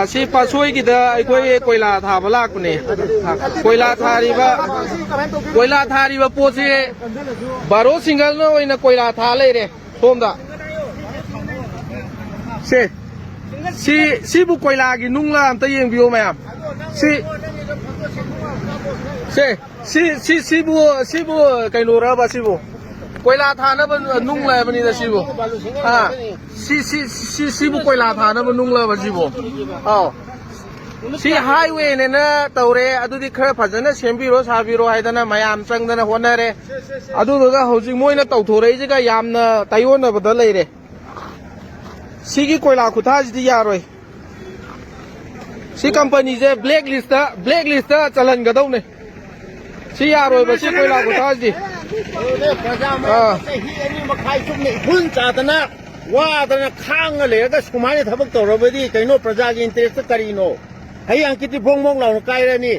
सी पासोई की कोयला था लाकने कोयला थारीब पोसे बारो सिंगल कोयला था लेरे सोमदा सिबु कोयला की नुंगला अमता येंबियो मैम सिबु कैनोरा सिबु कोयला थाना नुंग लेबनी दा सिबु सिबु कोयला थाना नुंग लेब सिबु सी हाईवे ने ना तौरे अदुदी खर फजना सेंबिरो साबिरो हाइदना मयाम चंगदना होनरे अदुदुगा हौजिक मोइना तौथोरै जिगा यामना तायोनबदा लेरे सिगी कोयला खुथाजिदि यारोय सी कंपनी जे ब्लैक लिस्ट चलन गदौने सी यारोय बसी कोयला खुथाजिदि हुन चादना वादना खांग लेरगा सुमाय थबक तौरबदी कैनो प्रजा की इंटरेस्ट करीनो हई अंकित फोंग मोंग लाउन कायरनी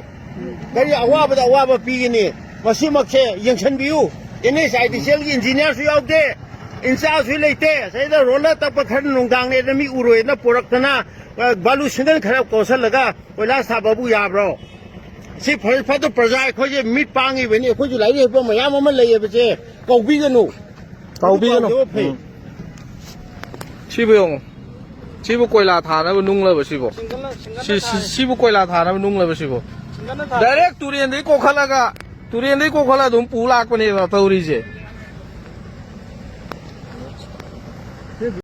करी अवाबदा अवाब पीगिनी मसिमक्से यंगसनबियु NSIDCL की इंजीनियर सु याउदे इंचार्ज सु लेते सैदा रोलर तक खर नुंगदांग ने मी उरोयना पुरक्तना बालू सिंगल खराब कौशल लगा कोयला साबबु याब्रो सी फल प्रजा अखोजे मिट पांगी बनी अखोजु लाइरे प मयाम अमन लेयेबसे कौबिगनु सिबु कोयला थाना नुंगलब सिबु कोयला थाना नुंगलब सिबु डायरेक्ट तुरेन दे कोखलगा तुम पू लाकने तौरीजे